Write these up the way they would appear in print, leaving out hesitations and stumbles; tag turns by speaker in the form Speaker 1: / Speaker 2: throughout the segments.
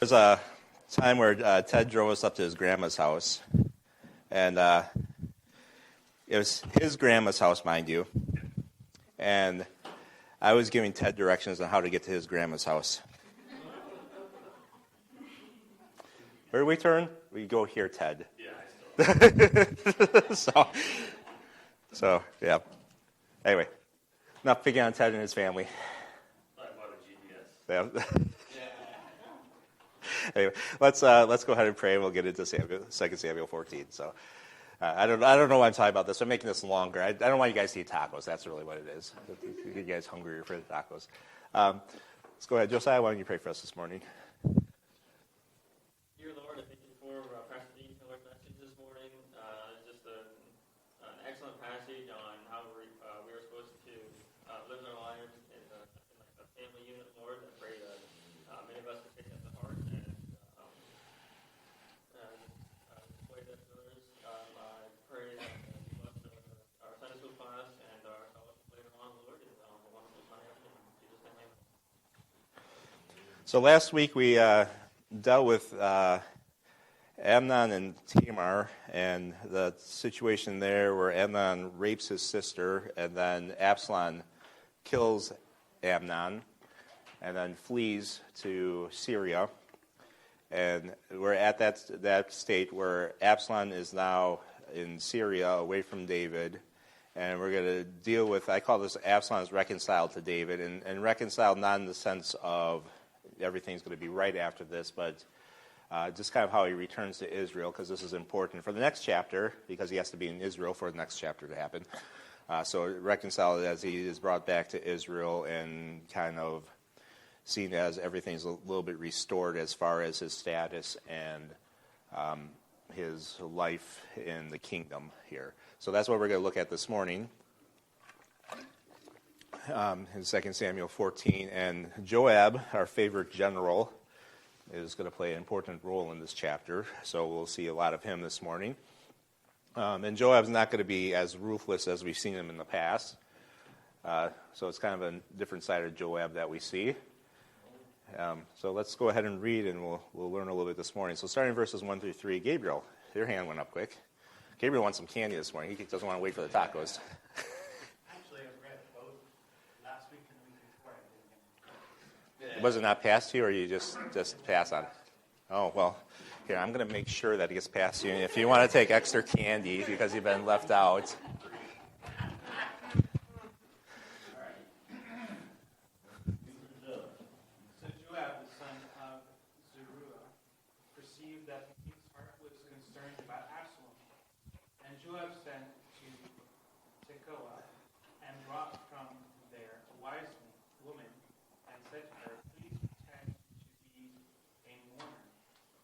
Speaker 1: There's a time where Ted drove us up to his grandma's house, and it was his grandma's house, mind you, and I was giving Ted directions on how to get to his grandma's house. Where do we turn? We go here, Ted. Yeah. So yeah. Anyway, enough picking on Ted and his family. Yeah. Anyway, let's go ahead and pray, and we'll get into 2 Samuel 14. So, I don't know why I'm talking about this. I'm making this longer. I don't want you guys to eat tacos. That's really what it is. You guys hungrier for the tacos. Let's go ahead, Josiah. Why don't you pray for us this morning?
Speaker 2: Dear Lord, I thank you for Pastor Dean's message this morning. Just an excellent passage on how we are supposed to live our lives in a family unit, Lord. I pray that many of us can take that to heart and display that to others. I pray that you bless our Sunday school class and our fellowship later on, Lord. It's a wonderful Sunday afternoon. In Jesus' name, amen.
Speaker 1: So last week we dealt with Amnon and Tamar and the situation there where Amnon rapes his sister, and then Absalom kills Amnon and then flees to Syria. And we're at that state where Absalom is now in Syria away from David, and we're going to deal with, I call this Absalom is reconciled to David, and reconciled not in the sense of everything's going to be right after this, but just kind of how he returns to Israel, because this is important for the next chapter, because he has to be in Israel for the next chapter to happen. So reconciled as he is brought back to Israel and kind of seen as everything's a little bit restored as far as his status and his life in the kingdom here. So that's what we're going to look at this morning in 2 Samuel 14. And Joab, our favorite general, is going to play an important role in this chapter, so we'll see a lot of him this morning. And Joab's not going to be as ruthless as we've seen him in the past, so it's kind of a different side of Joab that we see. So let's go ahead and read, and we'll learn a little bit this morning. So starting in verses 1 through 3, Gabriel, your hand went up quick. Gabriel wants some candy this morning. He doesn't want to wait for the tacos.
Speaker 3: Actually, I've read both last week and the week before.
Speaker 1: Was it not passed to you, or you just pass on? Oh, well, here, I'm going to make sure that it gets passed to you. And if you want to take extra candy because you've been left out.
Speaker 3: So Joab, the son of Zeruiah, perceived that the king's heart was concerned about Absalom. And Joab sent to Tekoa and brought from there a wise woman and said to her, "Please pretend to be a mourner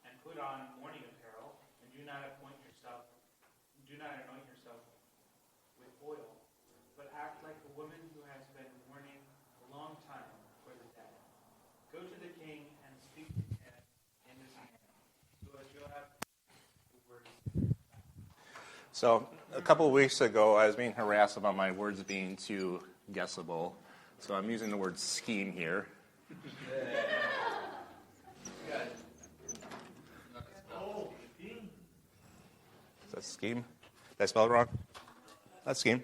Speaker 3: and put on mourning apparel, and do not anoint yourself with oil, but act like a woman who has been mourning a long time for the dead. Go to the king and speak to him in this manner." So as Joab, the words.
Speaker 1: So a couple of weeks ago, I was being harassed about my words being too guessable. So I'm using the word scheme here. Is that scheme? Did I spell it wrong? That's scheme.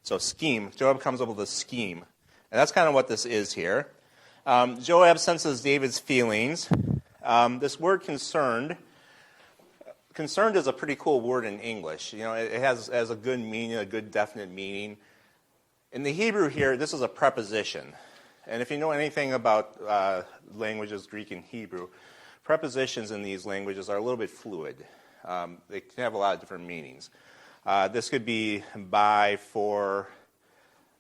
Speaker 1: So scheme. Joab comes up with a scheme. And that's kind of what this is here. Joab senses David's feelings. This word concerned is a pretty cool word in English. You know, it has a good meaning, a good definite meaning. In the Hebrew here, this is a preposition. And if you know anything about languages, Greek and Hebrew, prepositions in these languages are a little bit fluid. They can have a lot of different meanings. This could be by, for,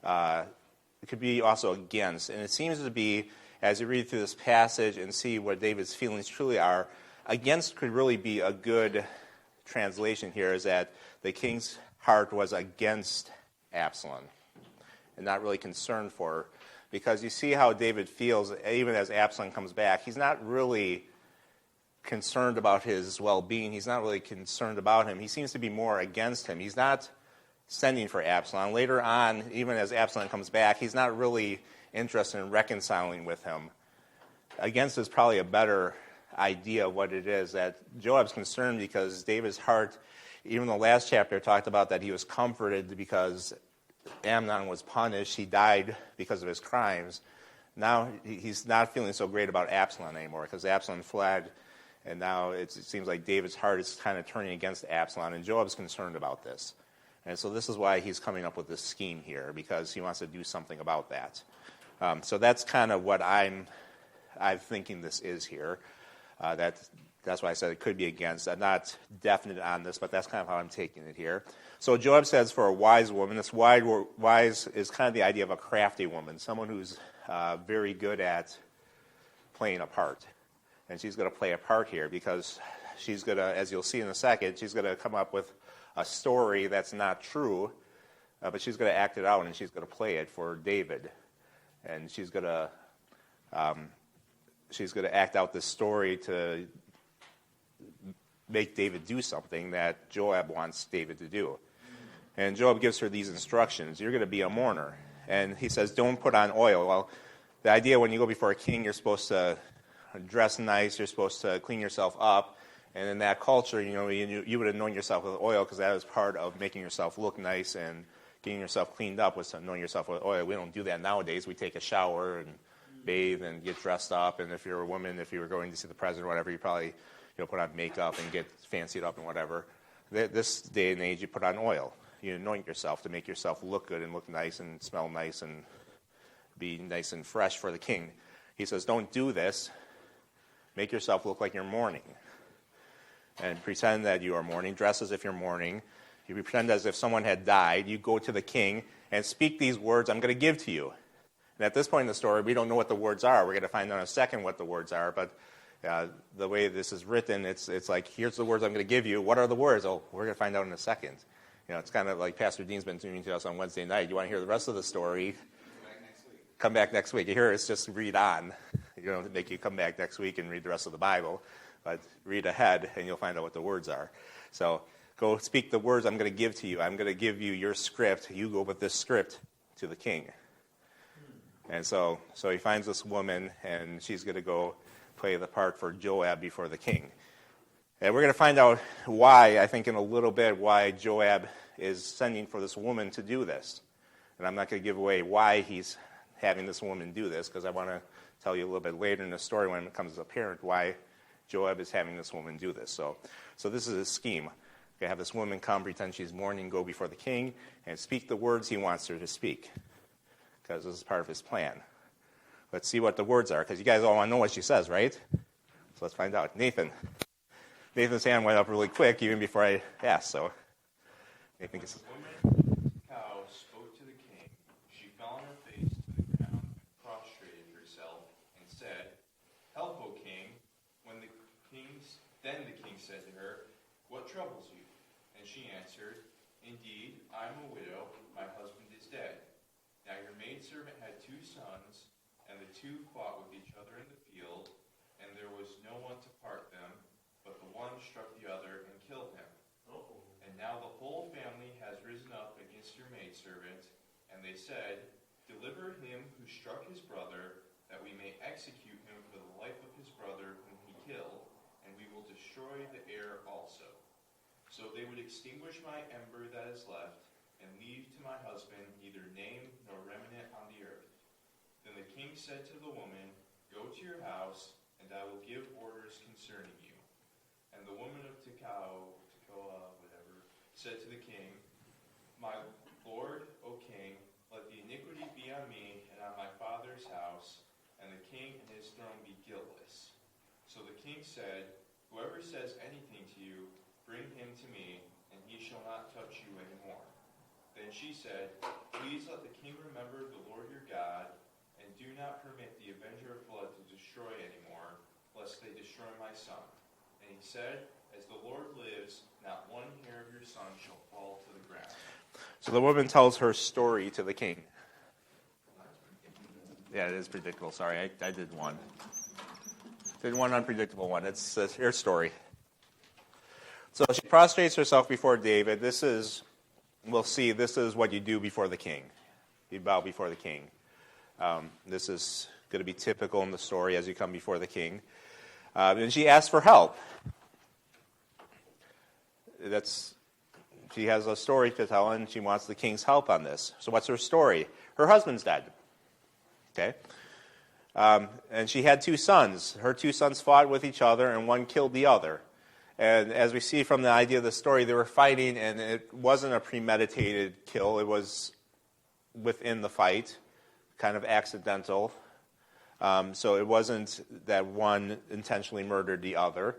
Speaker 1: it could be also against. And it seems to be, as you read through this passage and see what David's feelings truly are, against could really be a good translation here, is that the king's heart was against Absalom and not really concerned for her. Because you see how David feels, even as Absalom comes back, he's not really concerned about his well-being. He's not really concerned about him. He seems to be more against him. He's not sending for Absalom. Later on, even as Absalom comes back, he's not really interested in reconciling with him. against is probably a better idea of what it is, that Joab's concerned because David's heart, even the last chapter talked about that he was comforted because Amnon was punished. He died because of his crimes. Now he's not feeling so great about Absalom anymore because Absalom fled, and now it seems like David's heart is kind of turning against Absalom, and Joab's concerned about this. And so this is why he's coming up with this scheme here, because he wants to do something about that. So that's kind of what I'm thinking this is here. That's why I said it could be against. I'm not definite on this, but that's kind of how I'm taking it here. So Joab says for a wise woman, this wise is kind of the idea of a crafty woman, someone who's very good at playing a part. And she's going to play a part here because she's going to, as you'll see in a second, she's going to come up with a story that's not true, but she's going to act it out and she's going to play it for David. And she's going to act out this story to make David do something that Joab wants David to do. And Joab gives her these instructions. You're going to be a mourner. And he says, don't put on oil. Well, the idea when you go before a king, you're supposed to dress nice, you're supposed to clean yourself up. And in that culture, you would anoint yourself with oil because that was part of making yourself look nice, and getting yourself cleaned up was to anoint yourself with oil. We don't do that nowadays. We take a shower and bathe and get dressed up. And if you're a woman, if you were going to see the president or whatever, you probably put on makeup and get fancied up and whatever. This day and age, you put on oil. You anoint yourself to make yourself look good and look nice and smell nice and be nice and fresh for the king. He says, don't do this. Make yourself look like you're mourning. And pretend that you are mourning. Dress as if you're mourning. You pretend as if someone had died. You go to the king and speak these words I'm going to give to you. And at this point in the story, we don't know what the words are. We're going to find out in a second what the words are. But the way this is written, it's like, here's the words I'm going to give you. What are the words? Oh, we're going to find out in a second. It's kind of like Pastor Dean's been tuning to us on Wednesday night. You want to hear the rest of the story? Come back next week. You hear it's just read on. Make you come back next week and read the rest of the Bible. But read ahead, and you'll find out what the words are. So go speak the words I'm going to give to you. I'm going to give you your script. You go with this script to the king. And so he finds this woman, and she's going to go play the part for Joab before the king. And we're going to find out why, I think in a little bit, why Joab is sending for this woman to do this. And I'm not going to give away why he's having this woman do this, because I want to tell you a little bit later in the story when it becomes apparent why Joab is having this woman do this. So this is his scheme. We're going to have this woman come, pretend she's mourning, go before the king, and speak the words he wants her to speak, because this is part of his plan. Let's see what the words are, because you guys all want to know what she says, right? So let's find out. Nathan's hand went up really quick, even before I asked, so Nathan gets...
Speaker 4: spoke to the king. She fell on her face to the ground and prostrated herself and said, "Help, O king." Then the king said to her, "What troubles you?" And she answered, "Indeed, I am a widow. My husband is dead. Now your maidservant had 2 sons, and the 2 fought with each other in the field, and there was no one to part them, but the one struck the other and killed him. And now the whole family has risen up against your maidservant, and they said, 'Deliver him who struck his brother, that we may execute him for the life of his brother whom he killed, and we will destroy the heir also.' So they would extinguish my ember that is left, and leave to my husband neither name nor remnant on the earth." Then the king said to the woman, "Go to your house, and I will give orders concerning you." And the woman of Tekoa, said to the king, "My lord, O king, let the iniquity be on me and on my father's house, and the king and his throne be guiltless." So the king said, "Whoever says anything to you, bring him to me, and he shall not touch you anymore." Then she said, "Please let the king remember the Lord your God, and do not permit the avenger of blood to destroy anymore, lest they destroy my son." And he said, "As the Lord lives, not one hair of your son shall fall to the ground."
Speaker 1: So the woman tells her story to the king. Yeah, it is predictable. Sorry, I did one. Did one unpredictable one. It's her story. So she prostrates herself before David. We'll see, this is what you do before the king. You bow before the king. This is going to be typical in the story as you come before the king. And she asks for help. She has a story to tell, and she wants the king's help on this. So what's her story? Her husband's dead. Okay? And she had 2 sons. Her 2 sons fought with each other, and one killed the other. And as we see from the idea of the story, they were fighting, and it wasn't a premeditated kill. It was within the fight, kind of accidental. So it wasn't that one intentionally murdered the other.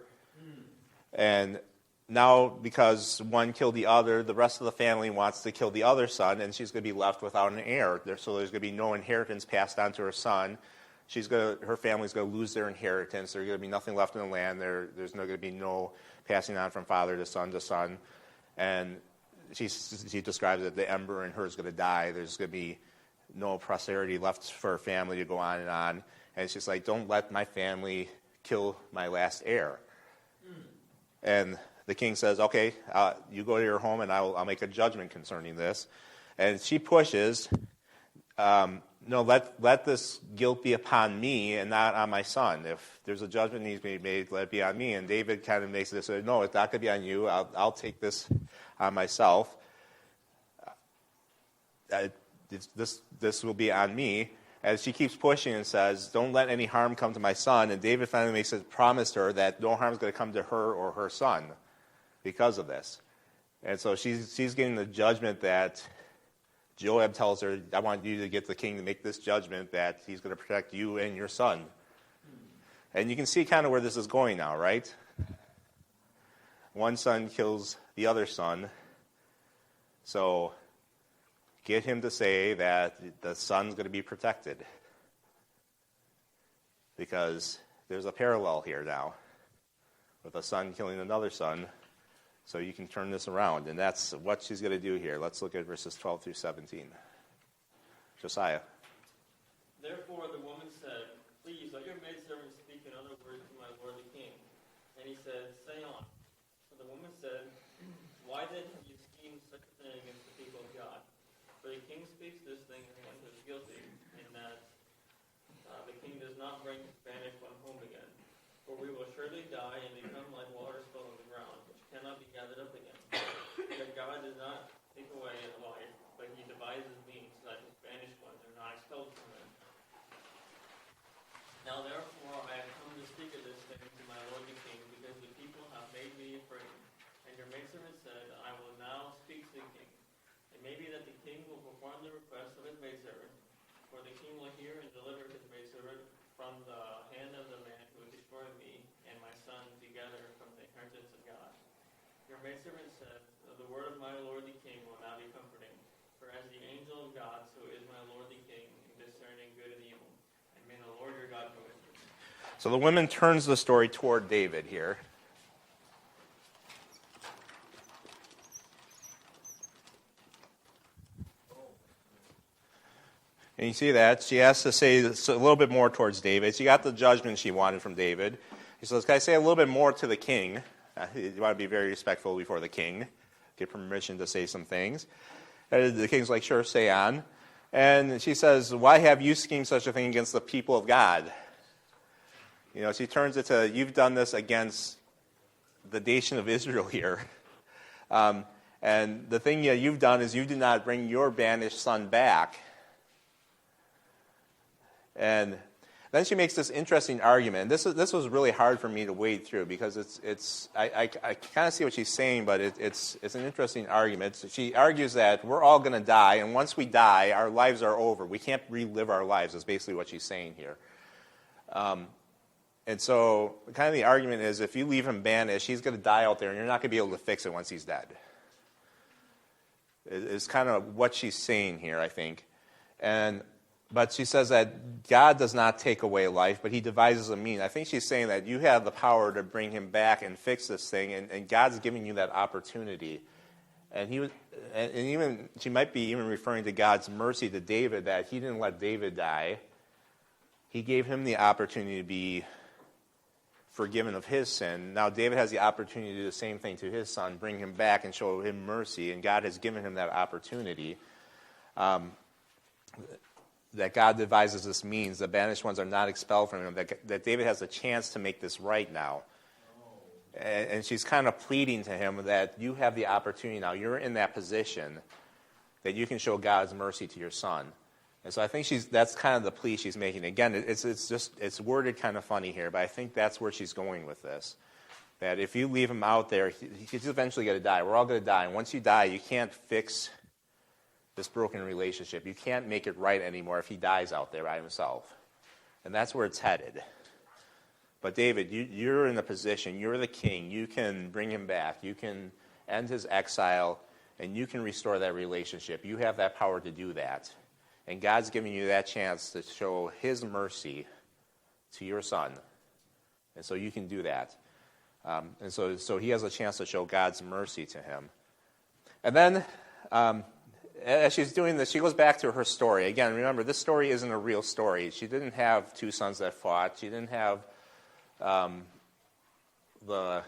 Speaker 1: And now, because one killed the other, the rest of the family wants to kill the other son, and she's going to be left without an heir. So there's going to be no inheritance passed on to her son. Her family's going to lose their inheritance. There's going to be nothing left in the land. There's going to be no passing on from father to son. And she describes that the ember in her is going to die. There's going to be no posterity left for her family to go on. And it's just like, don't let my family kill my last heir. And the king says, okay, you go to your home, and I'll make a judgment concerning this. And she pushes, no, let this guilt be upon me and not on my son. If there's a judgment that needs to be made, let it be on me. And David kind of makes this, no, it's not going to be on you. I'll take this on myself. This will be on me. As she keeps pushing and says, don't let any harm come to my son. And David finally makes a promise to her that no harm is going to come to her or her son because of this. And so she's getting the judgment that Joab tells her, I want you to get the king to make this judgment that he's going to protect you and your son. And you can see kind of where this is going now, right? One son kills the other son. So get him to say that the son's going to be protected. Because there's a parallel here now with a son killing another son. So you can turn this around. And that's what she's going to do here. Let's look at verses 12 through 17. Josiah.
Speaker 2: Therefore the woman said, please let your maidservant speak in other words to my lord the king. And he said, say on. So the woman said, why then have you schemed such a thing against the people of God? For the king speaks this thing as one who is guilty, in that the king does not bring his banished one home again. For we will surely die and become like water spilled on the ground, which cannot be gathered up again. Yet God does not take away a life, but he devises means so that his banished ones are not expelled from him. Now therefore I have come to speak of this thing to my lord the king, because the people have made me afraid. And your maidservant said, I will now speak to the king. It may be that the king will perform the request of his maidservant, for the king will hear and deliver his maidservant from the hand of the man who destroyed me and my son together from the inheritance of God. Your maidservant said, the word of my lord the king will now be comforting. For as the angel of God, so is my lord the king, in discerning good and evil. And may the Lord your God go with you.
Speaker 1: So the woman turns the story toward David here. And you see that. She has to say a little bit more towards David. She got the judgment she wanted from David. She says, can I say a little bit more to the king? You want to be very respectful before the king. Get permission to say some things. And the king's like, sure, say on. And she says, why have you schemed such a thing against the people of God? You know, she turns it to, you've done this against the nation of Israel here. And the thing that you've done is you did not bring your banished son back. And then she makes this interesting argument. This was really hard for me to wade through because I kind of see what she's saying, but it's an interesting argument. So she argues that we're all going to die, and once we die, our lives are over. We can't relive our lives, is basically what she's saying here. And so kind of the argument is if you leave him banished, he's going to die out there, and you're not going to be able to fix it once he's dead. It's kind of what she's saying here, I think. But she says that God does not take away life, but he devises a means. I think she's saying that you have the power to bring him back and fix this thing, and God's giving you that opportunity. And even she might be even referring to God's mercy to David, that he didn't let David die. He gave him the opportunity to be forgiven of his sin. Now David has the opportunity to do the same thing to his son, bring him back and show him mercy, and God has given him that opportunity. that God devises this means. The banished ones are not expelled from him, that David has a chance to make this right now. And she's kind of pleading to him that you have the opportunity now. You're in that position that you can show God's mercy to your son. And so I think that's kind of the plea she's making. Again, it's worded kind of funny here, but I think that's where she's going with this. That if you leave him out there, he's eventually going to die. We're all going to die. And once you die, you can't fix this broken relationship. You can't make it right anymore if he dies out there by himself. And that's where it's headed. But David, you're in a position, you're the king. You can bring him back. You can end his exile, and you can restore that relationship. You have that power to do that. And God's giving you that chance to show his mercy to your son. And so you can do that. And so he has a chance to show God's mercy to him. And then, as she's doing this, she goes back to her story. Again, remember, this story isn't a real story. She didn't have two sons that fought. She didn't have the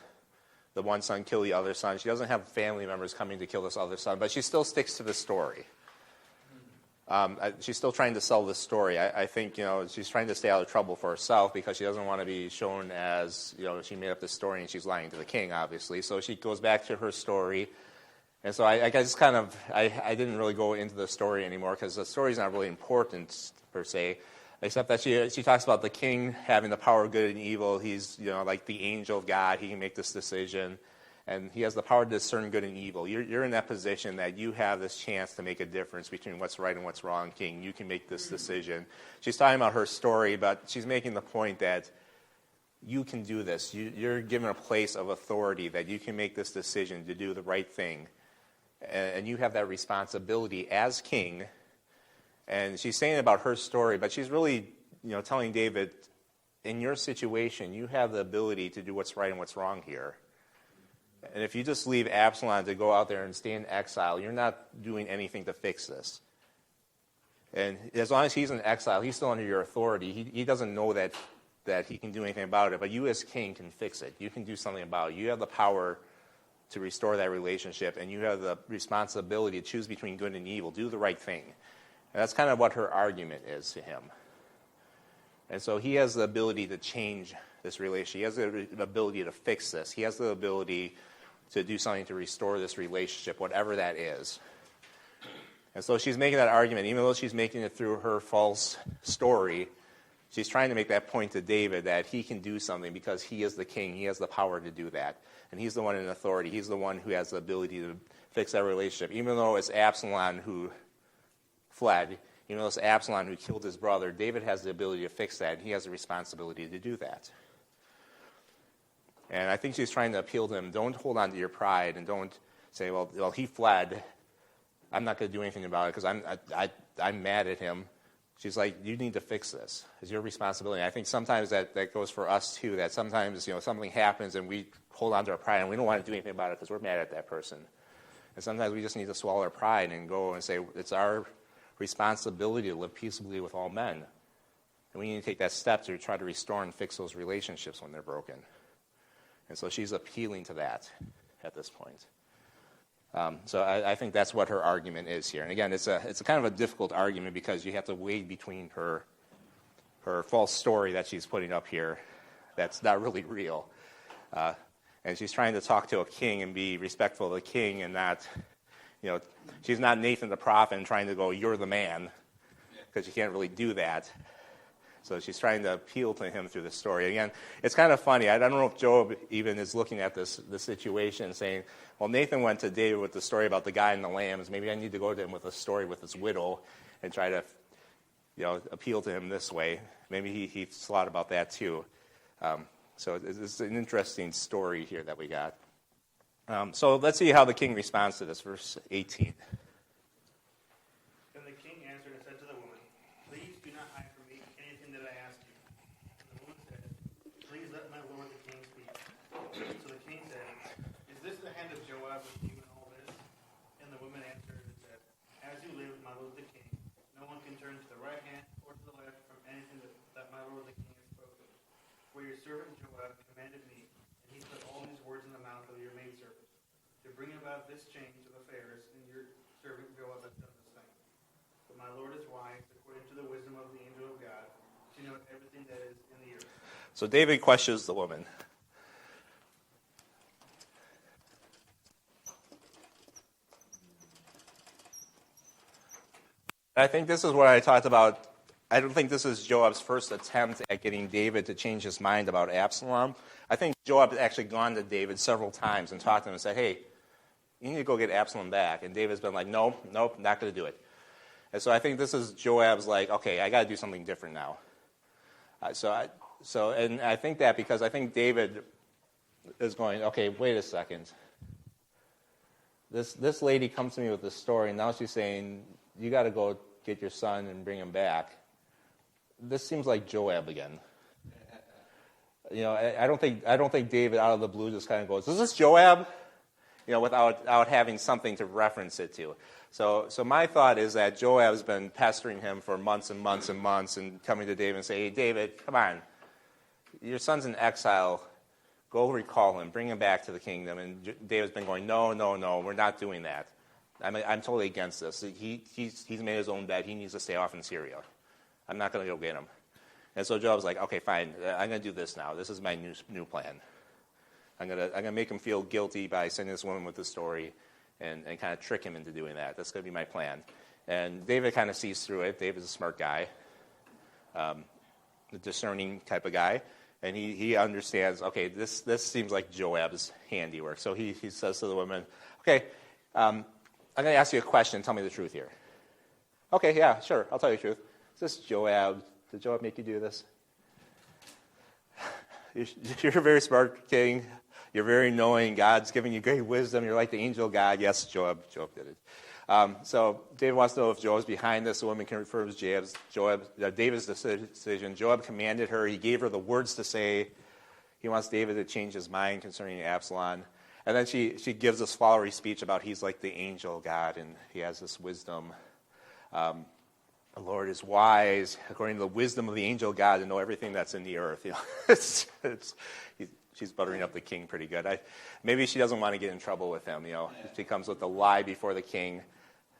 Speaker 1: one son kill the other son. She doesn't have family members coming to kill this other son. But she still sticks to the story. She's still trying to sell this story. I think, she's trying to stay out of trouble for herself because she doesn't want to be shown as, she made up this story and she's lying to the king, obviously. So she goes back to her story. And so I guess I didn't really go into the story anymore because the story's not really important, per se, except that she talks about the king having the power of good and evil. He's, like the angel of God. He can make this decision. And he has the power to discern good and evil. You're in that position that you have this chance to make a difference between what's right and what's wrong, king. You can make this decision. She's talking about her story, but she's making the point that you can do this. You're given a place of authority that you can make this decision to do the right thing. And you have that responsibility as king. And she's saying about her story, but she's really, telling David, in your situation, you have the ability to do what's right and what's wrong here. And if you just leave Absalom to go out there and stay in exile, you're not doing anything to fix this. And as long as he's in exile, he's still under your authority. He doesn't know that he can do anything about it, but you as king can fix it. You can do something about it. You have the power to restore that relationship, and you have the responsibility to choose between good and evil. Do the right thing. And that's kind of what her argument is to him. And so he has the ability to change this relationship. He has the ability to fix this. He has the ability to do something to restore this relationship, whatever that is. And so she's making that argument, even though she's making it through her false story, she's trying to make that point to David that he can do something because he is the king. He has the power to do that. And he's the one in authority. He's the one who has the ability to fix that relationship. Even though it's Absalom who fled, even though it's Absalom who killed his brother, David has the ability to fix that, and he has the responsibility to do that. And I think she's trying to appeal to him, don't hold on to your pride and don't say, well, he fled. I'm not going to do anything about it because I'm mad at him. She's like, you need to fix this. It's your responsibility. I think sometimes that goes for us too, that sometimes something happens and we hold on to our pride and we don't want to do anything about it because we're mad at that person. And sometimes we just need to swallow our pride and go and say, it's our responsibility to live peaceably with all men. And we need to take that step to try to restore and fix those relationships when they're broken. And so she's appealing to that at this point. So I think that's what her argument is here. And again, it's a kind of a difficult argument because you have to weigh between her false story that she's putting up here that's not really real. And she's trying to talk to a king and be respectful of the king and not, she's not Nathan the prophet and trying to go, you're the man, because you can't really do that. So she's trying to appeal to him through the story. Again, it's kind of funny. I don't know if Job even is looking at the situation and saying, well, Nathan went to David with the story about the guy and the lambs. Maybe I need to go to him with a story with his widow and try to, appeal to him this way. Maybe he thought about that too. So it's an interesting story here that we got. So let's see how the king responds to this. Verse 18.
Speaker 3: Then the king answered and said to the woman, please do not hide from me anything that I ask you. And the woman said, please let my lord the king speak. So the king said, is this the hand of Joab with you in all this? And the woman answered and said, as you live, my lord the king, no one can turn to the right hand or to the left from anything that my lord the king has spoken. For your servant Joab commanded me, and he put all these words in the mouth of your maidservant, to bring about this change of affairs, and your servant Joab has done this thing. But my lord is wise, according to the wisdom of the angel of God, to know everything that is in the earth.
Speaker 1: So David questions the woman. I think this is what I talked about. I don't think this is Joab's first attempt at getting David to change his mind about Absalom. I think Joab had actually gone to David several times and talked to him and said, hey, you need to go get Absalom back. And David's been like, nope, not going to do it. And so I think this is Joab's like, okay, I got to do something different now. And I think that because I think David is going, okay, wait a second. This lady comes to me with this story, and now she's saying, you got to go get your son and bring him back. This seems like Joab again. You know, I don't think David out of the blue just kind of goes, is this Joab? You know, without having something to reference it to. So my thought is that Joab's been pestering him for months and months and months and coming to David and say, hey, David, come on. Your son's in exile. Go recall him. Bring him back to the kingdom. And David's been going, no, we're not doing that. I'm totally against this. He's made his own bed. He needs to stay off in Syria. I'm not going to go get him. And so Joab's like, okay, fine. I'm going to do this now. This is my new plan. I'm gonna make him feel guilty by sending this woman with the story and kind of trick him into doing that. That's going to be my plan. And David kind of sees through it. David's a smart guy, a discerning type of guy. And he understands, okay, this seems like Joab's handiwork. So he says to the woman, okay, I'm going to ask you a question. Tell me the truth here. Okay, yeah, sure. I'll tell you the truth. Is this Joab? Did Joab make you do this? You're a very smart king. You're very knowing. God's giving you great wisdom. You're like the angel of God. Yes, Joab did it. So David wants to know if Joab's behind this. The woman confirms David's decision. Joab commanded her. He gave her the words to say. He wants David to change his mind concerning Absalom. And then she gives this flowery speech about he's like the angel of God and he has this wisdom. The Lord is wise, according to the wisdom of the angel of God, to know everything that's in the earth. You know, she's buttering up the king pretty good. Maybe she doesn't want to get in trouble with him. You know, she comes with a lie before the king,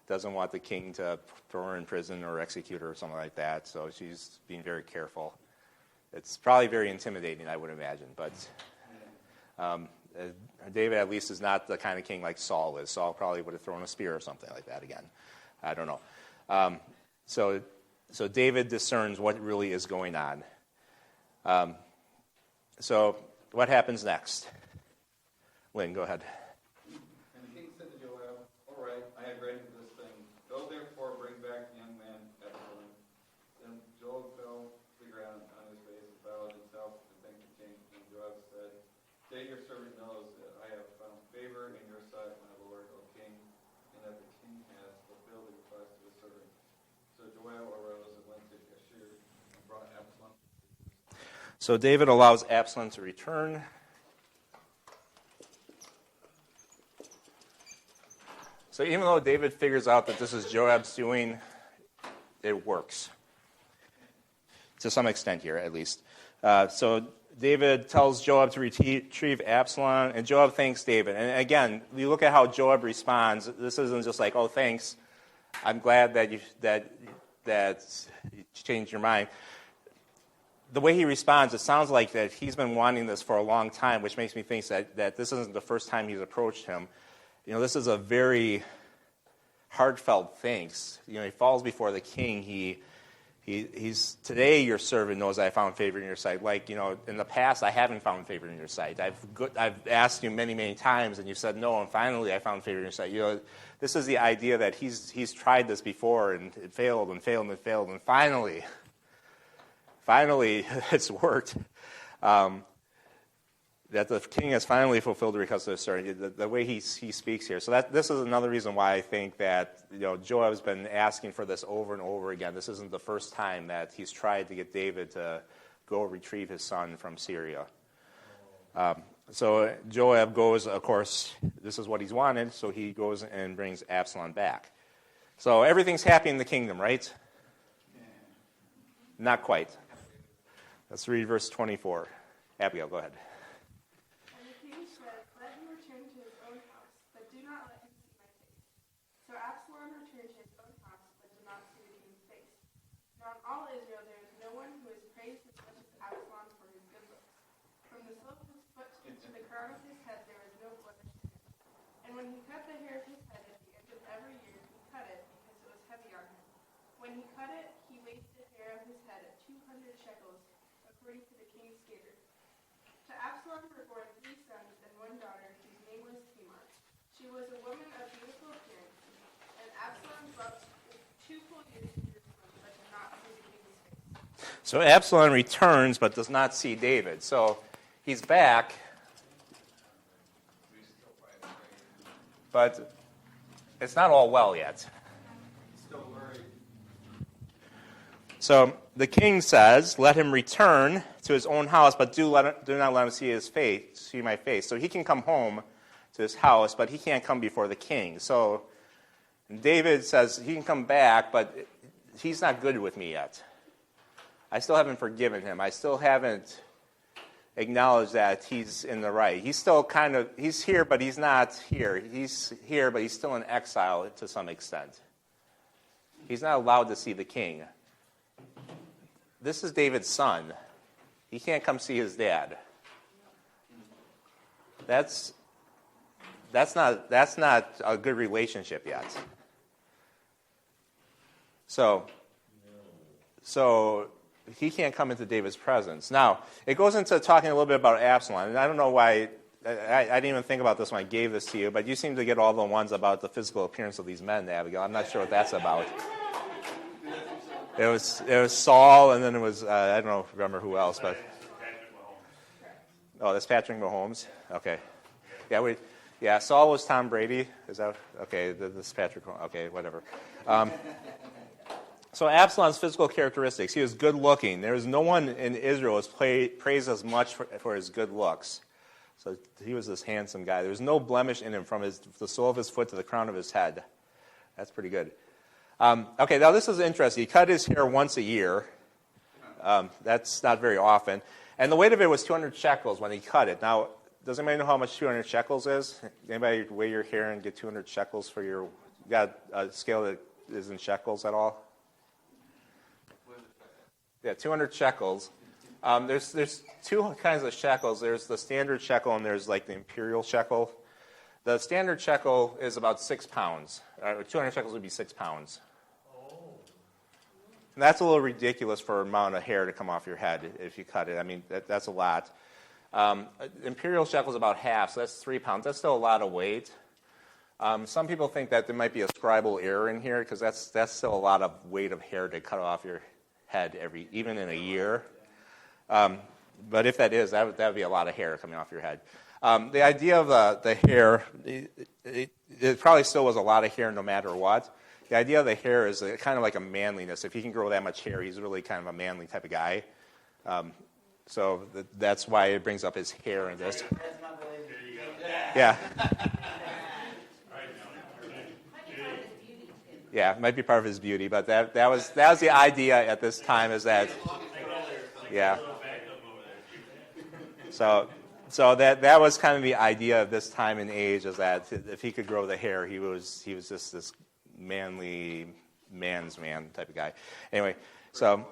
Speaker 1: doesn't want the king to throw her in prison or execute her or something like that. So she's being very careful. It's probably very intimidating, I would imagine. But David at least is not the kind of king like Saul is. Saul probably would have thrown a spear or something like that again. I don't know. So David discerns what really is going on. So what happens next? Lynn, go ahead.
Speaker 5: And the king said to Joab, all right, I have ready for this thing. Go therefore, bring back the young man Absalom. Then Joab fell to the ground on his face and bowed himself to thank the king. And Joab said, today your servant knows that I have found favor in your sight, my lord, O king, and that the king has fulfilled the request of his servant. So Joab arose and went to Geshur and brought Absalom.
Speaker 1: So David allows Absalom to return. So even though David figures out that this is Joab's doing, it works. To some extent here, at least. So David tells Joab to retrieve Absalom, and Joab thanks David. And again, you look at how Joab responds. This isn't just like, oh, thanks. I'm glad that you changed your mind. The way he responds, it sounds like that he's been wanting this for a long time, which makes me think that this isn't the first time he's approached him. You know, this is a very heartfelt thanks. You know, he falls before the king. He's today your servant knows I found favor in your sight. Like, you know, in the past I haven't found favor in your sight. I've asked you many, many times, and you said no, and finally I found favor in your sight. You know, this is the idea that he's tried this before, and it failed and failed and failed, and finally it's worked. That the king has finally fulfilled the request of his servant. The way he speaks here. So this is another reason why I think that, you know, Joab's been asking for this over and over again. This isn't the first time that he's tried to get David to go retrieve his son from Syria. So Joab goes, of course, this is what he's wanted, so he goes and brings Absalom back. So everything's happy in the kingdom, right? Not quite. Let's read verse 24. Abigail, go ahead.
Speaker 6: And the king said, let him return to his own house, but do not let him see my face. So Absalom returned to his own house, but did not see the king's face. all Israel there is no one who is praised as much as Absalom for his good looks. From the sole of his foot to the crown of his head there is no blemish to him. And when he cut the hair of his head at the end of every year, he cut it because it was heavy on him. When he cut it, he weighed the hair of his head at 200 shekels, according to the king's standard. To Absalom were born 3 sons and 1 daughter, whose name was Tamar. She was a woman of beautiful appearance, and Absalom dwelt 2 full years in Jerusalem, but did not see the king's face.
Speaker 1: So Absalom returns but does not see David. So he's back, but it's not all well yet.
Speaker 5: Still worried.
Speaker 1: So the king says, let him return to his own house, but do not let him see my face. So he can come home to his house, but he can't come before the king. So David says he can come back, but he's not good with me yet. I still haven't forgiven him. I still haven't acknowledged that he's in the right. He's still he's here, but he's not here. He's here, but he's still in exile to some extent. He's not allowed to see the king. This is David's son. He can't come see his dad. That's not a good relationship yet. So he can't come into David's presence. Now, it goes into talking a little bit about Absalom. And I don't know why, I didn't even think about this when I gave this to you, but you seem to get all the ones about the physical appearance of these men, Abigail. I'm not sure what that's about. It was Saul, and then it was, I don't remember who else, but... Oh, that's Patrick Mahomes? Okay. Yeah, Saul was Tom Brady. Is that... Okay, this is Patrick... Okay, whatever. So Absalom's physical characteristics. He was good looking. There was no one in Israel who was praised as much for his good looks. So he was this handsome guy. There was no blemish in him from the sole of his foot to the crown of his head. That's pretty good. Okay, now this is interesting. He cut his hair once a year. That's not very often. And the weight of it was 200 shekels when he cut it. Now, does anybody know how much 200 shekels is? Anybody weigh your hair and get 200 shekels for your... You got a scale that is in shekels at all? Yeah, 200 shekels. There's 2 kinds of shekels. There's the standard shekel and there's like the imperial shekel. The standard shekel is about 6 pounds. 200 shekels would be 6 pounds. And that's a little ridiculous for an amount of hair to come off your head if you cut it. I mean, that's a lot. Imperial shekel is about half, so that's 3 pounds. That's still a lot of weight. Some people think that there might be a scribal error in here because that's still a lot of weight of hair to cut off your head even in a year. But if that is, that would be a lot of hair coming off your head. The idea of the hair, it probably still was a lot of hair no matter what. The idea of the hair is kind of like a manliness. If he can grow that much hair, he's really kind of a manly type of guy. So that's why it brings up his hair in this. Yeah. Yeah, it might be part of his beauty, but that was the idea at this time is that, yeah. So that was kind of the idea of this time and age is that if he could grow the hair, he was just this manly man's man type of guy. Anyway, so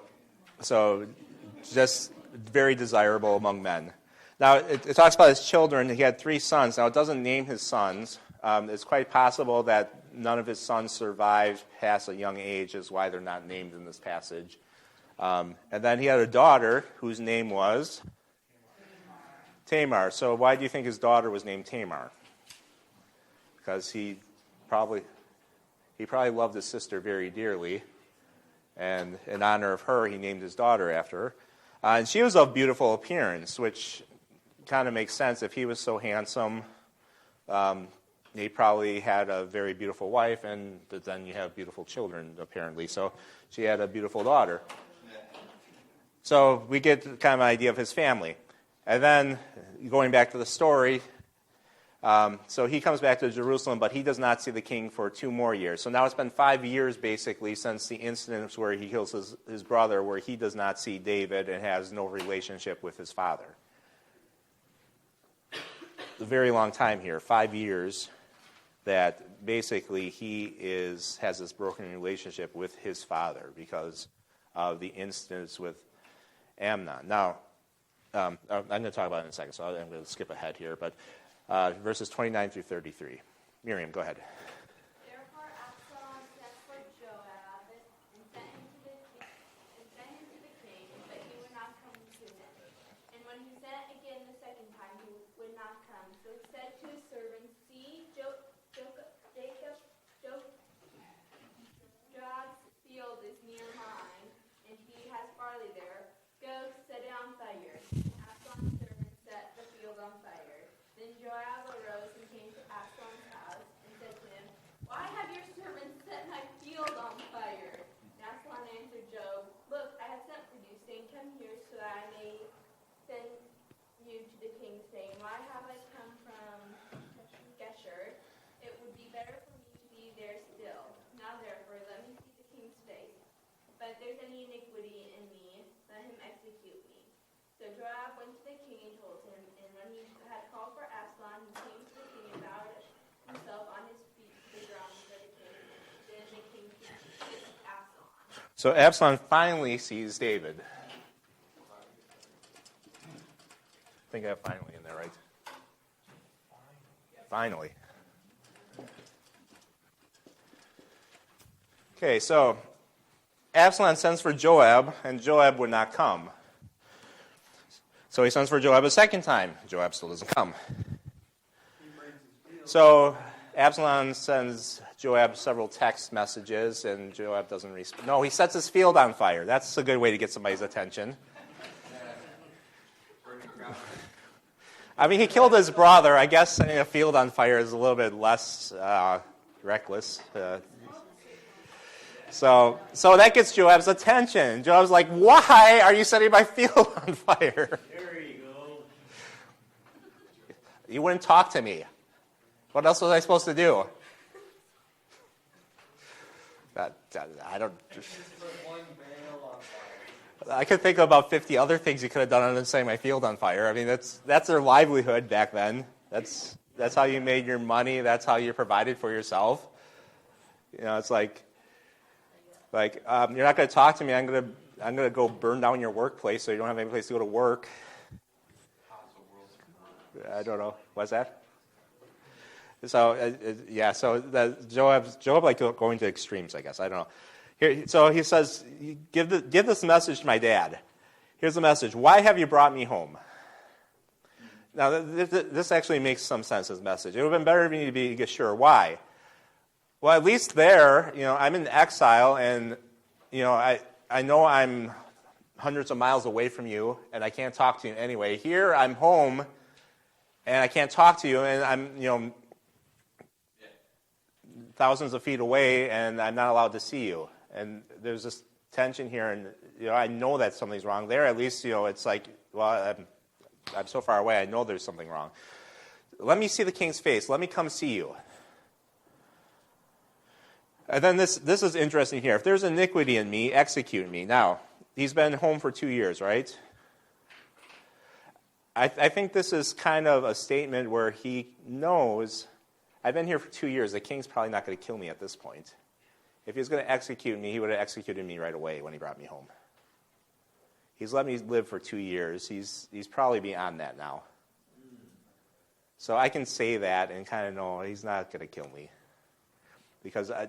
Speaker 1: just very desirable among men. Now it talks about his children. He had 3 sons. Now it doesn't name his sons. It's quite possible that none of his sons survived past a young age, is why they're not named in this passage. And then he had a daughter whose name was Tamar. So why do you think his daughter was named Tamar? Because he probably loved his sister very dearly, and in honor of her, he named his daughter after her. And she was of beautiful appearance, which kind of makes sense. If he was so handsome, he probably had a very beautiful wife, and then you have beautiful children, apparently. So she had a beautiful daughter. So we get kind of an idea of his family. And then, going back to the story, so he comes back to Jerusalem, but he does not see the king for 2 more years. So now it's been 5 years, basically, since the incidents where he kills his brother, where he does not see David and has no relationship with his father. A very long time here, 5 years, that basically he has this broken relationship with his father because of the instance with Amnon. Now, I'm going to talk about it in a second, so I'm going to skip ahead here. But verses 29 through 33. Miriam, go ahead.
Speaker 7: Therefore Absalom sent for Joab and sent him to the king, but he would not come to him. And when he sent again the second time, he would not come. So he said to his servants, "See, Joab's field is near mine, and he has barley there. Go, set it on fire." Absalom's servants set the field on fire. Then Joab arose and came to Absalom's house and said to him, "Why have your servants set my field on fire?" And Absalom answered Joab, "Look, I have sent for you, saying, 'Come here, so that I may send you to the king,' saying, 'Why have I come from Geshur? It would be better for me to be there still. Now therefore, let me see the king's face. But if there's any iniquity in me, let him execute me.' So Joab went to the king and told him, and when he had called for Absalom, he came to the king and bowed himself on his feet to the ground before the king. Then the king kissed Absalom.
Speaker 1: So Absalom finally sees David. I think I have finally in there, right? Finally. Okay, so Absalom sends for Joab, and Joab would not come. So he sends for Joab a second time. Joab still doesn't come. So Absalom sends Joab several text messages, and Joab doesn't respond. No, he sets his field on fire. That's a good way to get somebody's attention. I mean, he killed his brother. I guess setting a field on fire is a little bit less reckless. So that gets Joab's attention. Joab's like, "Why are you setting my field on fire?
Speaker 2: There you go.
Speaker 1: You wouldn't talk to me. What else was I supposed to do?" I don't. I could think of about 50 other things you could have done other than setting my field on fire. I mean, that's their livelihood back then. That's how you made your money. That's how you provided for yourself. You know, it's like you're not going to talk to me. I'm gonna go burn down your workplace so you don't have any place to go to work. I don't know. What's that? So Joab like going to extremes, I guess. I don't know. So he says, give this message to my dad. Here's the message. Why have you brought me home? Now, this actually makes some sense, this message. It would have been better for me to be Geshur. Why? Well, at least there, I'm in exile, and, I know I'm hundreds of miles away from you, and I can't talk to you anyway. Here, I'm home, and I can't talk to you, and I'm, thousands of feet away, and I'm not allowed to see you. And there's this tension here, and I know that something's wrong. There, at least, it's like, well, I'm so far away, I know there's something wrong. Let me see the king's face. Let me come see you. And then this is interesting here. If there's iniquity in me, execute me. Now, he's been home for 2 years, right? I think this is kind of a statement where he knows, I've been here for 2 years. The king's probably not going to kill me at this point. If he was going to execute me, he would have executed me right away when he brought me home. He's let me live for 2 years. He's probably beyond that now. So I can say that and kind of know he's not going to kill me. Because, I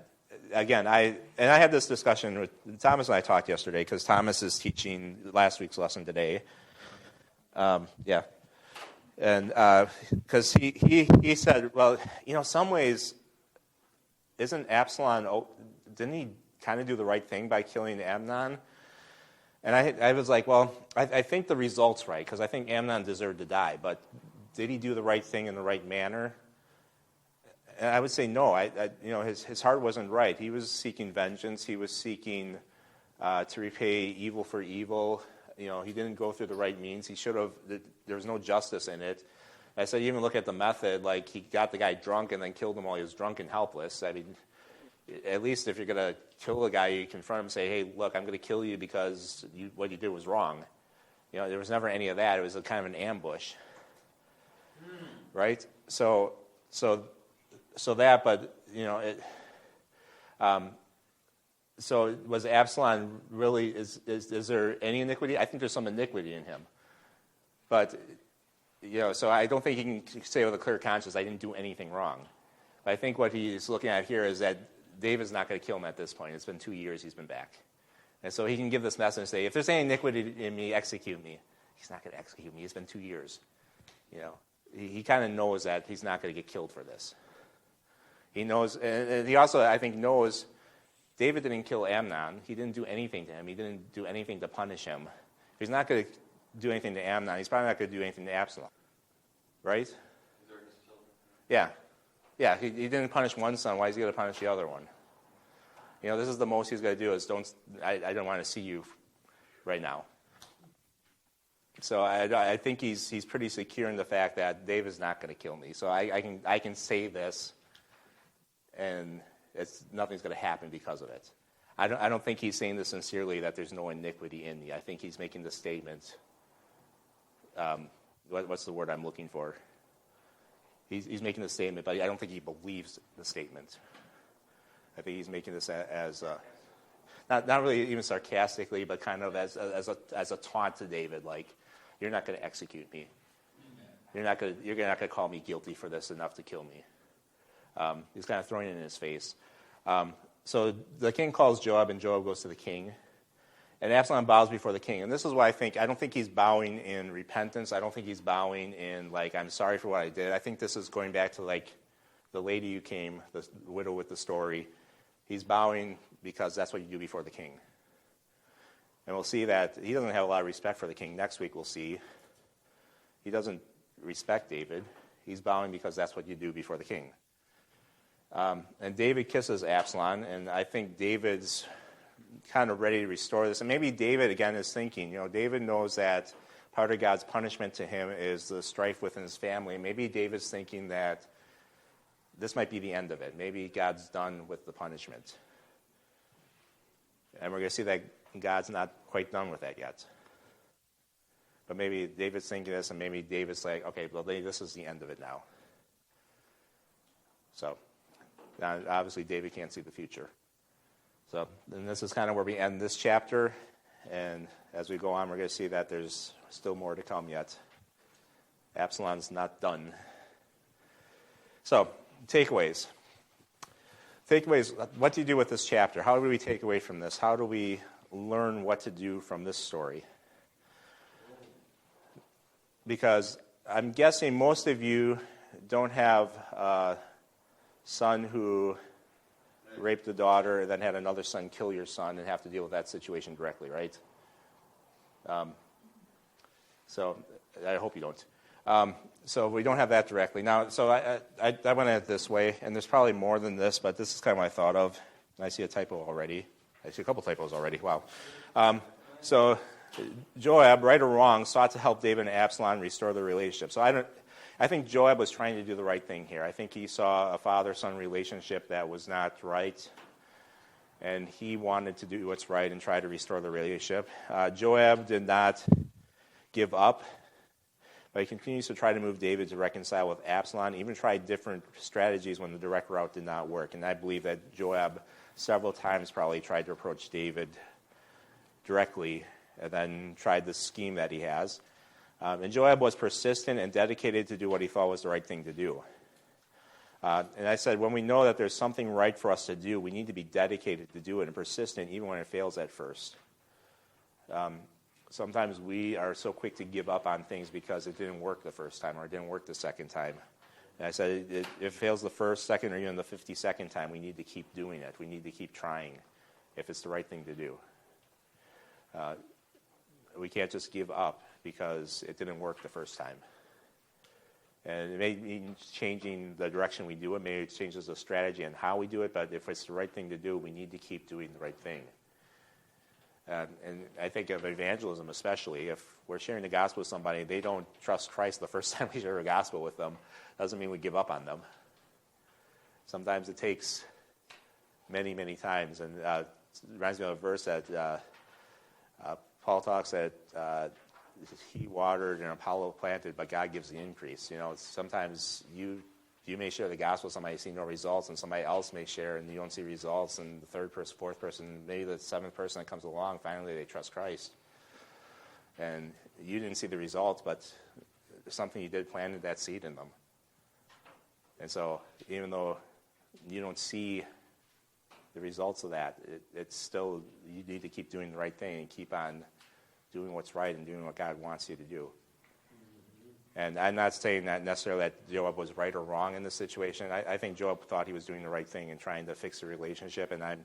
Speaker 1: had this discussion with Thomas and I talked yesterday, because Thomas is teaching last week's lesson today. And because he said, well, some ways, isn't Absalom, didn't he kind of do the right thing by killing Amnon? And I was like, well, I think the result's right, because I think Amnon deserved to die, but did he do the right thing in the right manner? And I would say no. His heart wasn't right. He was seeking vengeance. He was seeking to repay evil for evil. He didn't go through the right means. He should have. There was no justice in it. I said, even look at the method. Like, he got the guy drunk and then killed him while he was drunk and helpless. I mean, at least if you're going to kill a guy, you confront him and say, hey, look, I'm going to kill you because what you did was wrong. There was never any of that. It was a kind of an ambush. Right? So that, but, So was Absalom really, is there any iniquity? I think there's some iniquity in him. But, so I don't think he can say with a clear conscience, I didn't do anything wrong. But I think what he's looking at here is that David's not going to kill him at this point. It's been 2 years he's been back. And so he can give this message and say, if there's any iniquity in me, execute me. He's not going to execute me. It's been 2 years. He kind of knows that he's not going to get killed for this. He knows, and he also, I think, knows David didn't kill Amnon. He didn't do anything to him. He didn't do anything to punish him. If he's not going to do anything to Amnon, he's probably not going to do anything to Absalom. Right? Yeah. Yeah, he didn't punish one son. Why is he going to punish the other one? This is the most he's going to do is I don't want to see you right now. So I think he's pretty secure in the fact that David's not going to kill me. So I can say this, and nothing's going to happen because of it. I don't think he's saying this sincerely that there's no iniquity in me. I think he's making the statement. What's the word I'm looking for? He's making the statement, but I don't think he believes the statement. I think he's making this as not really even sarcastically, but kind of as a taunt to David, like, you're not going to execute me. You're not going to call me guilty for this enough to kill me. He's kind of throwing it in his face. So the king calls Joab, and Joab goes to the king. And Absalom bows before the king. And this is why I don't think he's bowing in repentance. I don't think he's bowing in, like, I'm sorry for what I did. I think this is going back to, like, the lady who came, the widow with the story. He's bowing because that's what you do before the king. And we'll see that he doesn't have a lot of respect for the king. Next week we'll see. He doesn't respect David. He's bowing because that's what you do before the king. And David kisses Absalom, and I think David's kind of ready to restore this. And maybe David, again, is thinking, David knows that part of God's punishment to him is the strife within his family. Maybe David's thinking that this might be the end of it. Maybe God's done with the punishment. And we're going to see that God's not quite done with that yet. But maybe David's thinking this, and maybe David's like, okay, well, this is the end of it now. So, now, obviously, David can't see the future. So, and this is kind of where we end this chapter. And as we go on, we're going to see that there's still more to come yet. Absalom's not done. So, takeaways. Takeaways, what do you do with this chapter? How do we take away from this? How do we learn what to do from this story? Because I'm guessing most of you don't have a son who raped a daughter and then had another son kill your son and have to deal with that situation directly, right? So I hope you don't. So we don't have that directly. Now, so I went at it this way, and there's probably more than this, but this is kind of what I thought of. And I see a typo already. I see a couple typos already. Wow. So Joab, right or wrong, sought to help David and Absalom restore the relationship. So I think Joab was trying to do the right thing here. I think he saw a father-son relationship that was not right, and he wanted to do what's right and try to restore the relationship. Joab did not give up, but he continues to try to move David to reconcile with Absalom, even tried different strategies when the direct route did not work. And I believe that Joab several times probably tried to approach David directly and then tried the scheme that he has. And Joab was persistent and dedicated to do what he thought was the right thing to do. And I said, when we know that there's something right for us to do, we need to be dedicated to do it and persistent even when it fails at first. Sometimes we are so quick to give up on things because it didn't work the first time or it didn't work the second time. And I said, if it fails the first, second, or even the 52nd time, we need to keep doing it. We need to keep trying if it's the right thing to do. We can't just give up because it didn't work the first time. And it may mean changing the direction we do it. Maybe it changes the strategy and how we do it. But if it's the right thing to do, we need to keep doing the right thing. And I think of evangelism especially. If we're sharing the gospel with somebody, they don't trust Christ the first time we share the gospel with them, doesn't mean we give up on them. Sometimes it takes many, many times. And it reminds me of a verse that Paul talks that he watered and Apollo planted, but God gives the increase. Sometimes you You may share the gospel, somebody see no results, and somebody else may share and you don't see results, and the third person, fourth person, maybe the seventh person that comes along, finally they trust Christ. And you didn't see the results, but something you did planted that seed in them. And so even though you don't see the results of that, it's still, you need to keep doing the right thing and keep on doing what's right and doing what God wants you to do. And I'm not saying that necessarily that Joab was right or wrong in this situation. I think Joab thought he was doing the right thing and trying to fix the relationship. And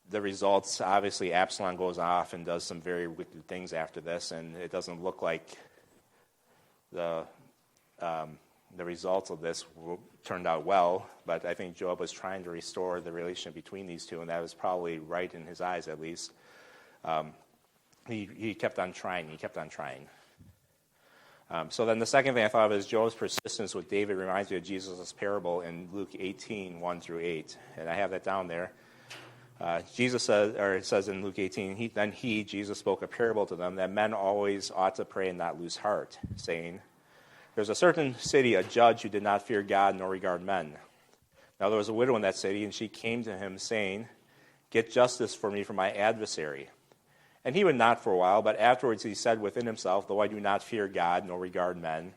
Speaker 1: the results, obviously, Absalom goes off and does some very wicked things after this, and it doesn't look like the results of this turned out well. But I think Joab was trying to restore the relationship between these two, and that was probably right in his eyes, at least. He kept on trying. He kept on trying. So then the second thing I thought of is Joab's persistence with David reminds me of Jesus' parable in Luke 18, 1 through 8. And I have that down there. Jesus says, or it says in Luke 18, then he, Jesus, spoke a parable to them that men always ought to pray and not lose heart, saying, there's a certain city, a judge who did not fear God nor regard men. Now there was a widow in that city, and she came to him, saying, get justice for me from my adversary. And he would not for a while, but afterwards he said within himself, though I do not fear God nor regard men,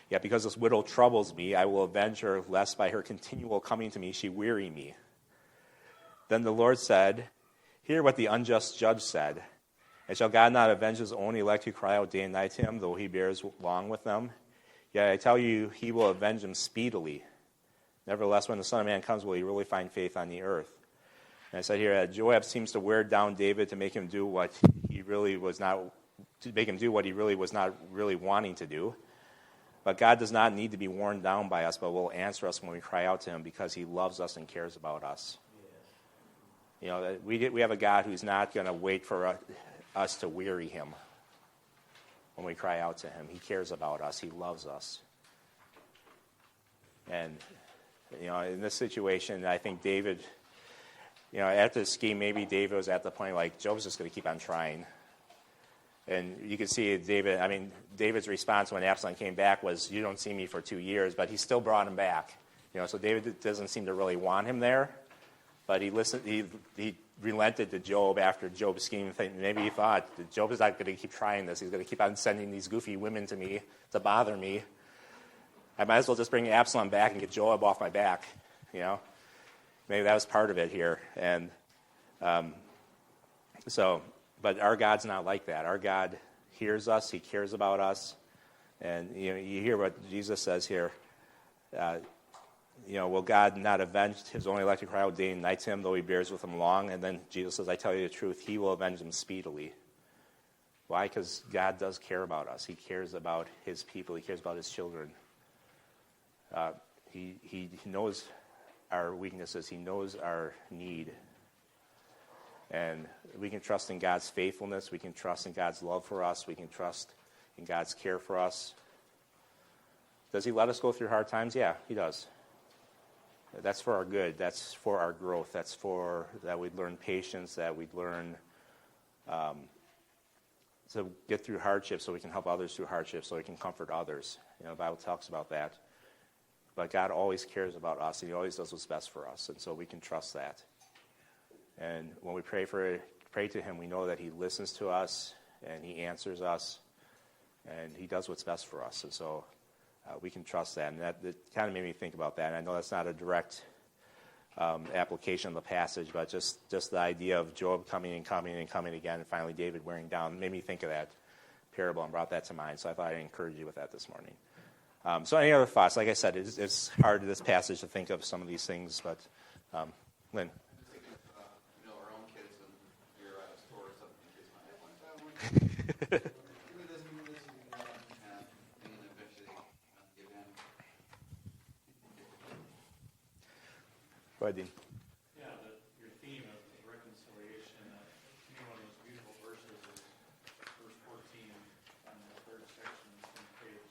Speaker 1: yet because this widow troubles me, I will avenge her, lest by her continual coming to me she weary me. Then the Lord said, hear what the unjust judge said. And shall God not avenge his own elect who cry out day and night to him, though he bears long with them? Yet I tell you, he will avenge them speedily. Nevertheless, when the Son of Man comes, will he really find faith on the earth? And I said here that Joab seems to wear down David to make him do what he really was not, to make him do what he really was not really wanting to do. But God does not need to be worn down by us, but will answer us when we cry out to him because he loves us and cares about us. You know, we have a God who's not going to wait for us to weary him when we cry out to him. He cares about us. He loves us. And, you know, in this situation, I think David, you know, after the scheme, maybe David was at the point like, Job's just going to keep on trying. And you can see David's response when Absalom came back was, you don't see me for 2 years, but he still brought him back. You know, so David doesn't seem to really want him there. But he listened. He relented to Job after Job's scheme. Maybe he thought, Job is not going to keep trying this. He's going to keep on sending these goofy women to me to bother me. I might as well just bring Absalom back and get Joab off my back. You know, maybe that was part of it here. And but our God's not like that. Our God hears us. He cares about us. And you know, you hear what Jesus says here. You know, will God not avenge his only elected cry out day and night to him, though he bears with him long? And then Jesus says, I tell you the truth, he will avenge them speedily. Why? Because God does care about us. He cares about his people. He cares about his children. He knows our weaknesses. He knows our need. And we can trust in God's faithfulness. We can trust in God's love for us. We can trust in God's care for us. Does he let us go through hard times? Yeah, he does. That's for our good. That's for our growth. That's for that we'd learn patience, that we'd learn to get through hardships so we can help others through hardships, so we can comfort others. You know, the Bible talks about that. But God always cares about us, and he always does what's best for us, and so we can trust that. And when we pray to him, we know that he listens to us, and he answers us, and he does what's best for us. And so we can trust that. And that kind of made me think about that. And I know that's not a direct application of the passage, but just the idea of Job coming again, and finally David wearing down made me think of that parable and brought that to mind. So I thought I'd encourage you with that this morning. So any other thoughts? Like I said, it's hard in this passage to think of some of these things, but Lynn?
Speaker 5: Our own kids, and you're at a store or something, kids might have one, that one. Give me this, and then eventually give in.
Speaker 1: Go ahead, Dean.
Speaker 3: Yeah, your theme of reconciliation, to me, one of the most beautiful verses is verse 14 on the third section of the same page.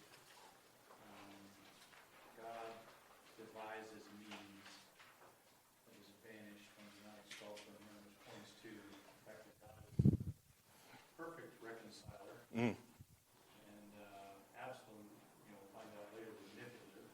Speaker 3: God devises means that is banished from the not expelled from him, which points to the fact that God is a perfect reconciler.
Speaker 1: Mm.
Speaker 3: And Absalom, we'll find out later, was manipulative.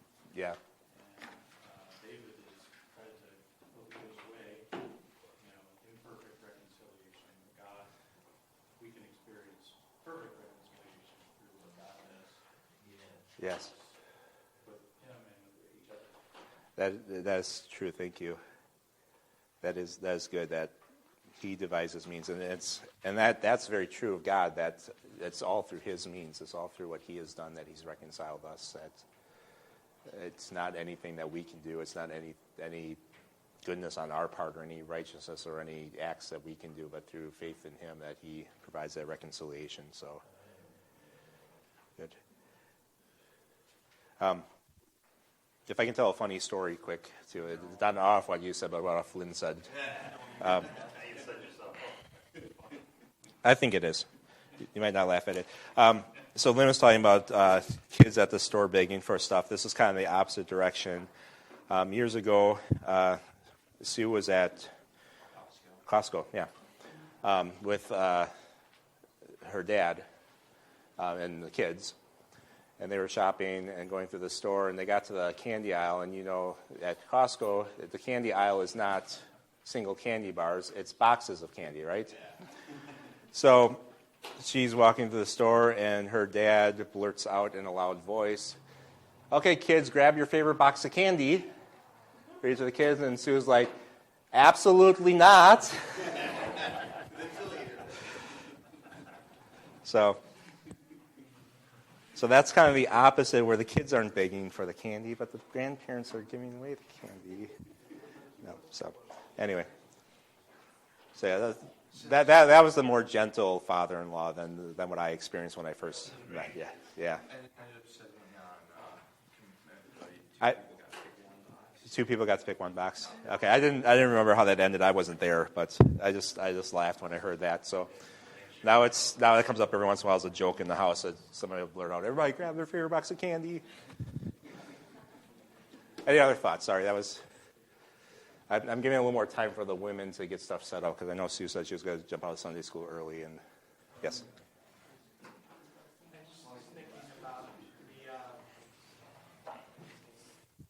Speaker 1: Yes.
Speaker 3: with him and with each other.
Speaker 1: That is true. Thank you. That is good. That He devises means, and that's very true of God. It's all through His means. It's all through what He has done that He's reconciled us. It's not anything that we can do. It's not any goodness on our part or any righteousness or any acts that we can do, but through faith in Him that He provides that reconciliation. So good. If I can tell a funny story quick, too. It's not off what you said, but what Flynn said. I think it is. You might not laugh at it. So Lynn was talking about kids at the store begging for stuff. This is kind of the opposite direction. Years ago, Sue was at Costco, with her dad and the kids. And they were shopping and going through the store, and they got to the candy aisle. And, at Costco, the candy aisle is not single candy bars. It's boxes of candy, right? Yeah. So she's walking through the store, and her dad blurts out in a loud voice, "Okay, kids, grab your favorite box of candy." For each of the kids, and Sue's like, "Absolutely not." So that's kind of the opposite, where the kids aren't begging for the candy, but the grandparents are giving away the candy. No, so anyway, so that was the more gentle father-in-law than what I experienced when I first met. Yeah.
Speaker 4: And it ended up settling on
Speaker 1: Two people got to pick one box. Okay, I didn't remember how that ended. I wasn't there, but I just laughed when I heard that. So. Now it comes up every once in a while as a joke in the house that somebody will blurt out, "Everybody grab their favorite box of candy." Any other thoughts? Sorry, I'm giving a little more time for the women to get stuff set up because I know Sue said she was going to jump out of Sunday school early. And yes.
Speaker 3: I just was thinking about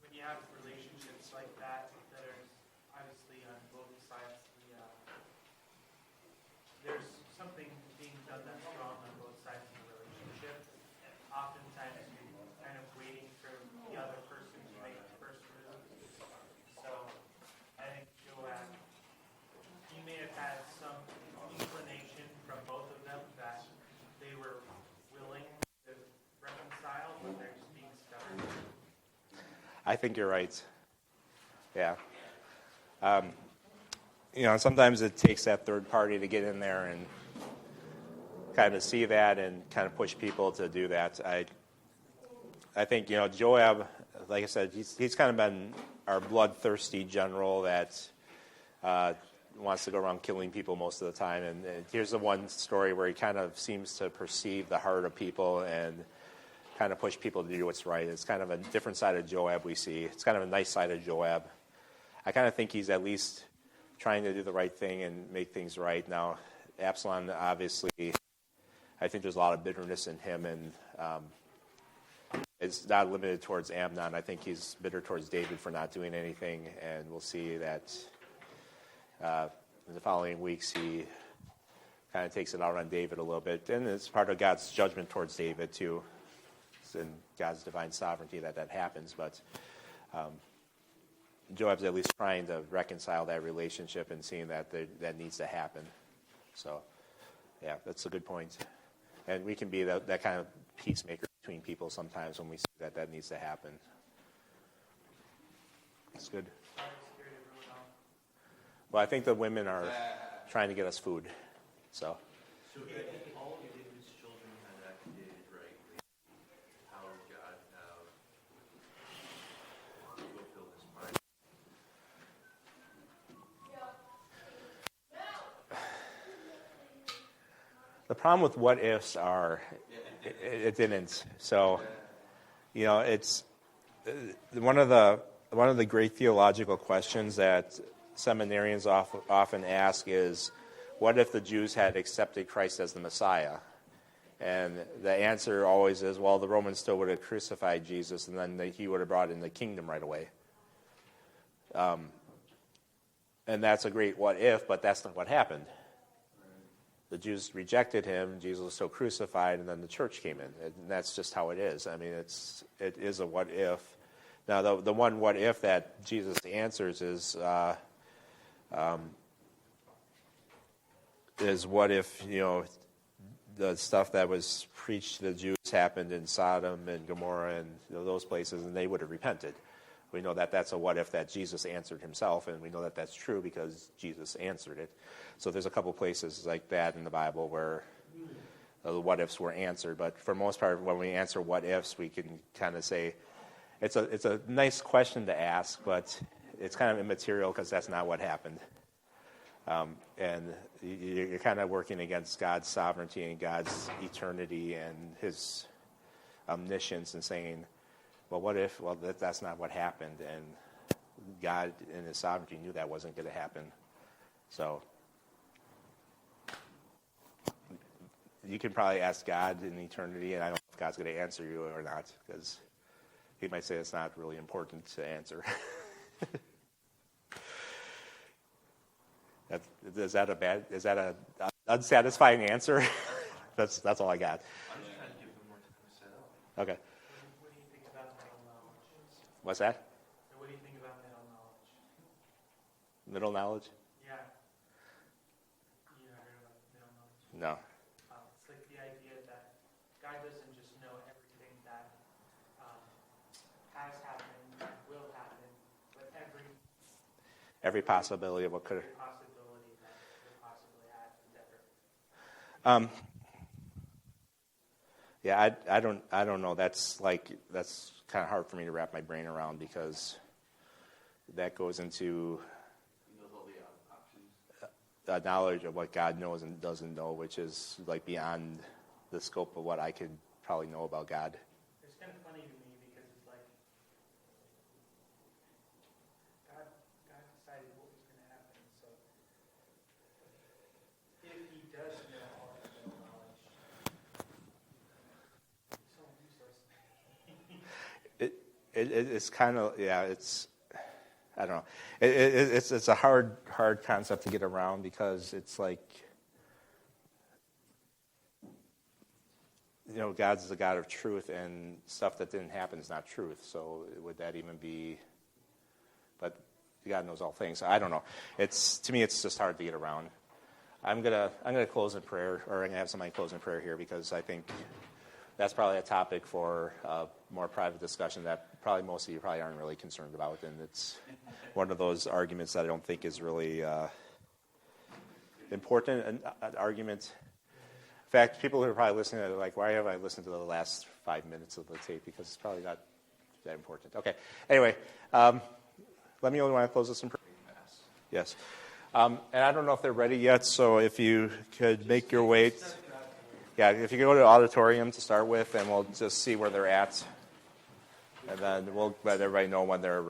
Speaker 3: when you have relationships like that are obviously on both sides. There's something being done that's strong on both sides of the relationship. Oftentimes you're kind of waiting for the other person to make the first move. So I think Joab, he may have had some inclination from both of them that they were willing to reconcile, but they're just being stubborn.
Speaker 1: I think you're right. Yeah. Sometimes it takes that third party to get in there and kind of see that and kind of push people to do that. I think, Joab, like I said, he's kind of been our bloodthirsty general that wants to go around killing people most of the time. And here's the one story where he kind of seems to perceive the heart of people and kind of push people to do what's right. It's kind of a different side of Joab we see. It's kind of a nice side of Joab. I kind of think he's at least trying to do the right thing and make things right. Now, Absalom, obviously, I think there's a lot of bitterness in him, and it's not limited towards Amnon. I think he's bitter towards David for not doing anything, and we'll see that in the following weeks he kind of takes it out on David a little bit. And it's part of God's judgment towards David, too. It's in God's divine sovereignty that happens, but Joab's at least trying to reconcile that relationship and seeing that needs to happen. So, yeah, that's a good point. And we can be that kind of peacemaker between people sometimes when we see that needs to happen. That's good. Well, I think the women are trying to get us food. So
Speaker 4: if all of David's children had acted rightly, how would God have fulfilled his plan?
Speaker 1: the problem with what ifs are, it didn't. So, it's one of the great theological questions that seminarians often ask is, what if the Jews had accepted Christ as the Messiah? And the answer always is, well, the Romans still would have crucified Jesus, and then he would have brought in the kingdom right away. And that's a great what if, but that's not what happened. the Jews rejected him, Jesus was still crucified, and then the church came in. And that's just how it is. I mean, it is a what if. Now, the one what if that Jesus answers is what if, the stuff that was preached to the Jews happened in Sodom and Gomorrah and those places, and they would have repented. We know that that's a what if that Jesus answered himself, and we know that that's true because Jesus answered it. So there's a couple places like that in the Bible where the what ifs were answered. But for the most part, when we answer what ifs, we can kind of say it's a nice question to ask, but it's kind of immaterial because that's not what happened. And you're kind of working against God's sovereignty and God's eternity and his omniscience and saying, well, what if? Well, that's not what happened. And God in his sovereignty knew that wasn't going to happen. So you can probably ask God in eternity, and I don't know if God's going to answer you or not, because he might say it's not really important to answer. Is that an unsatisfying answer? That's all I got.
Speaker 4: I'm just trying to give them more time to set up.
Speaker 1: Okay.
Speaker 3: What do you think about middle knowledge?
Speaker 1: What's that?
Speaker 3: What do you think about middle knowledge?
Speaker 1: Middle knowledge?
Speaker 3: Yeah. You ever heard about middle knowledge?
Speaker 1: No.
Speaker 3: It's like the idea that God doesn't just know everything that has happened, will happen, but
Speaker 1: Every possibility of what could have.
Speaker 3: possibility that could possibly have endeavor.
Speaker 1: Yeah, I don't know. That's kind of hard for me to wrap my brain around because that goes into knowledge of what God knows and doesn't know, which is like beyond the scope of what I could probably know about God.
Speaker 3: It's kind of funny to me because it's like God decided what was going to happen. So if he does know all that middle knowledge, he's so useless.
Speaker 1: It's kind of, yeah, it's, I don't know. It's a hard concept to get around because it's like, God's the God of truth, and stuff that didn't happen is not truth. So would that even be? But God knows all things. I don't know. To me, it's just hard to get around. I'm gonna close in prayer, or I'm gonna have somebody close in prayer here because I think that's probably a topic for more private discussion that probably most of you probably aren't really concerned about, and it's one of those arguments that I don't think is really important. An argument. In fact, people who are probably listening are like, why have I listened to the last 5 minutes of the tape? Because it's probably not that important. Okay. Anyway, let me know when I close this in prayer. Yes. And I don't know if they're ready yet, so if you could make your way. Yeah, if you could go to the auditorium to start with, and we'll just see where they're at. And then we'll let everybody know when they're